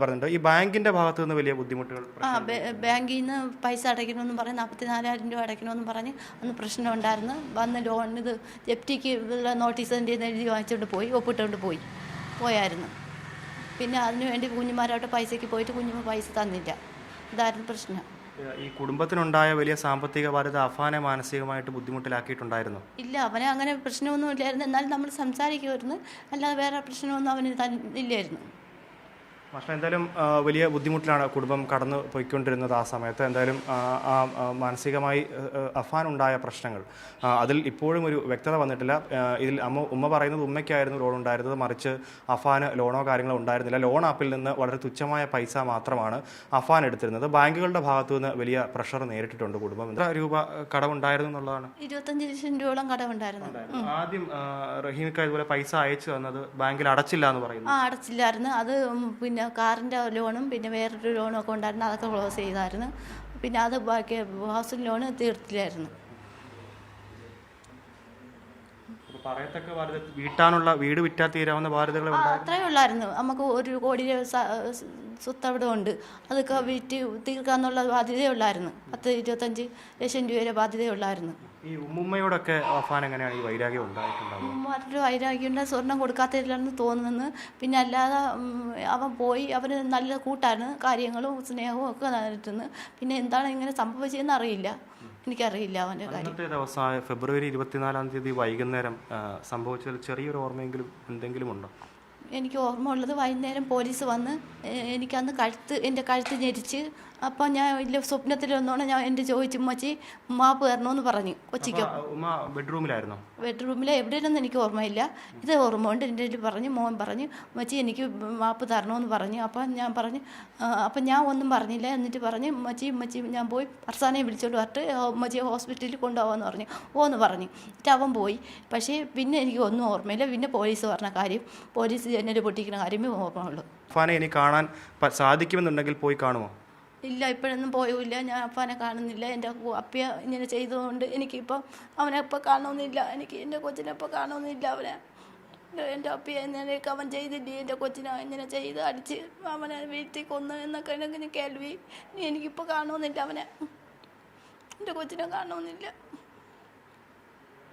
പറഞ്ഞിട്ടുണ്ട്. ഈ ബാങ്കിന്റെ ഭാഗത്തു നിന്ന് വലിയ ബുദ്ധിമുട്ടുകൾ ബാങ്കിൽ നിന്ന് പൈസ അടയ്ക്കണമെന്ന് പറഞ്ഞ് 44,000 രൂപ അടയ്ക്കണമെന്ന് പറഞ്ഞ് അന്ന് പ്രശ്നം ഉണ്ടായിരുന്നു. വന്ന് ലോൺ ഇത് ജപ്തിക്ക് നോട്ടീസ് എഴുതി വാങ്ങിച്ചുകൊണ്ട് പോയി, ഒപ്പിട്ടുകൊണ്ട് പോയായിരുന്നു. പിന്നെ അതിനുവേണ്ടി കുഞ്ഞുമാരോട്ട് പൈസയ്ക്ക് പോയിട്ട് കുഞ്ഞുമ്മ പൈസ തന്നില്ല. ഇതായിരുന്നു പ്രശ്നം. ഈ കുടുംബത്തിനുണ്ടായ വലിയ സാമ്പത്തിക ബാധ്യത അഫാനെ മാനസികമായിട്ട് ബുദ്ധിമുട്ടിലാക്കിയിട്ടുണ്ടായിരുന്നു? ഇല്ല, അവനെ അങ്ങനെ പ്രശ്നമൊന്നും ഇല്ലായിരുന്നു. എന്നാലും നമ്മൾ സംസാരിക്കുമായിരുന്നു, അല്ലാതെ വേറെ പ്രശ്നമൊന്നും അവന് ഇല്ലായിരുന്നു. പക്ഷേ എന്തായാലും വലിയ ബുദ്ധിമുട്ടിലാണ് കുടുംബം കടന്നു പോയിക്കൊണ്ടിരുന്നത്. ആ സമയത്ത് എന്തായാലും മാനസികമായി അഫാനുണ്ടായ പ്രശ്നങ്ങൾ അതിൽ ഇപ്പോഴും ഒരു വ്യക്തത വന്നിട്ടില്ല. ഇതിൽ ഉമ്മ പറയുന്നത് ഉമ്മയ്ക്കായിരുന്നു ലോൺ ഉണ്ടായിരുന്നത്, മറിച്ച് അഫാന് ലോണോ കാര്യങ്ങളോ ഉണ്ടായിരുന്നില്ല. ലോൺ ആപ്പിൽ നിന്ന് വളരെ തുച്ഛമായ പൈസ മാത്രമാണ് അഫാൻ എടുത്തിരുന്നത്. ബാങ്കുകളുടെ ഭാഗത്തു നിന്ന് വലിയ പ്രഷർ നേരിട്ടിട്ടുണ്ട് കുടുംബം. എത്ര രൂപ കടമുണ്ടായിരുന്നു എന്നുള്ളതാണ്? 25 ലക്ഷം രൂപയോളം കടമുണ്ടായിരുന്നു. ആദ്യം റഹീമിക്ക ഇതുപോലെ പൈസ അയച്ചു തന്നത് ബാങ്കിൽ അടച്ചില്ല എന്ന് പറയുന്നു. അടച്ചില്ലായിരുന്നു. അത് പിന്നെ കാറിൻ്റെ ലോണും പിന്നെ വേറൊരു ലോണും ഒക്കെ ഉണ്ടായിരുന്നു, അതൊക്കെ ക്ലോസ് ചെയ്തായിരുന്നു. പിന്നെ അത് ബാക്കി ഹൗസിംഗ് ലോണ് തീർത്തില്ലായിരുന്നു. വീട്ടാനുള്ള വീട് വിറ്റാൽ തീരാവുന്ന ബാധ്യതകൾ അത്രയേ ഉള്ളായിരുന്നു. നമുക്ക് 1 കോടി സ്വത്ത് അവിടെ ഉണ്ട്, അതൊക്കെ വിറ്റ് തീർക്കാന്നുള്ള ബാധ്യതയുള്ളായിരുന്നു. 10-25 ലക്ഷം രൂപയുടെ ബാധ്യതയുള്ളായിരുന്നു. ഈ ഉമ്മുമ്മയോടൊക്കെ അഫാൻ എങ്ങനെയാണ് ഈ വൈരാഗ്യം ഉണ്ടായിട്ടുണ്ടാവുക? ഉമ്മാരുടെ വൈരാഗ്യം ഉണ്ട്, സ്വർണം കൊടുക്കാത്തില്ലെന്ന് തോന്നുന്നു. പിന്നെ അല്ലാതെ അവൻ പോയി, അവന് നല്ല കൂട്ടാണ്, കാര്യങ്ങളും സ്നേഹവും ഒക്കെ നടത്തുന്നു. പിന്നെ എന്താണ് ഇങ്ങനെ സംഭവിച്ചതെന്ന് അറിയില്ല, എനിക്കറിയില്ല അവൻ്റെ കാര്യം. അന്നത്തെ ദിവസം ഫെബ്രുവരി 24 വൈകുന്നേരം സംഭവിച്ചതിൽ ചെറിയൊരു ഓർമ്മയെങ്കിലും എന്തെങ്കിലും ഉണ്ടോ? എനിക്ക് ഓർമ്മ ഉള്ളത് വൈകുന്നേരം പോലീസ് വന്ന് എനിക്കന്ന് എൻ്റെ കഴുത്ത് ഞെരിച്ച്. അപ്പം ഞാൻ വലിയ സ്വപ്നത്തിൽ വന്നോണ്ട് ഞാൻ എൻ്റെ ചോദിച്ചു, ഉമ്മച്ചി മാപ്പ് തരണമെന്ന് പറഞ്ഞു. കൊച്ചിക്കോ ബെഡ്റൂമിലായിരുന്നോ? ബെഡ്റൂമിൽ എവിടെയെന്ന് എനിക്ക് ഓർമ്മയില്ല, ഇത് ഓർമ്മ ഉണ്ട്. എൻ്റെ പറഞ്ഞു, മോൻ പറഞ്ഞു, ഉമ്മച്ചി എനിക്ക് മാപ്പ് തരണമെന്ന് പറഞ്ഞു. അപ്പം ഞാൻ ഒന്നും പറഞ്ഞില്ല. എന്നിട്ട് പറഞ്ഞു, ഉമ്മച്ചി ഞാൻ പോയി ഫർസാനെ വിളിച്ചോണ്ട് വരട്ട്, ഉമ്മച്ചിയെ ഹോസ്പിറ്റലിൽ കൊണ്ടുപോകാമെന്ന് പറഞ്ഞു. ഓന്ന് പറഞ്ഞു. എന്നിട്ട് അവൻ പോയി. പക്ഷേ പിന്നെ എനിക്ക് ഒന്നും ഓർമ്മയില്ല. പിന്നെ പോലീസ് പറഞ്ഞ കാര്യം, പോലീസ് ജനൽ പൊട്ടിക്കുന്ന കാര്യമേ ഓർമ്മയുള്ളൂ. അഫാനെ ഇനി കാണാൻ സാധിക്കുമെന്നുണ്ടെങ്കിൽ പോയി കാണുമോ? ഇല്ല, ഇപ്പോഴൊന്നും പോയില്ല. ഞാൻ അപ്പനെ കാണുന്നില്ല. എൻ്റെ അപ്പിയ ഇങ്ങനെ ചെയ്തതുകൊണ്ട് എനിക്കിപ്പം അവനെ ഇപ്പം കാണുന്നില്ല. എനിക്ക് എൻ്റെ കൊച്ചിനെ ഇപ്പം കാണുന്നില്ല. എൻ്റെ അപ്പിയ എന്നൊക്കെ അവൻ ചെയ്തില്ലേ, എൻ്റെ കൊച്ചിനെ ഇങ്ങനെ ചെയ്ത് അടിച്ച് അവനെ വീട്ടിൽ കൊന്നു എന്നൊക്കെ എനിക്ക് കേൾവി. എനിക്കിപ്പോൾ കാണുന്നില്ല അവനെ, എൻ്റെ കൊച്ചിനെ കാണുന്നില്ല.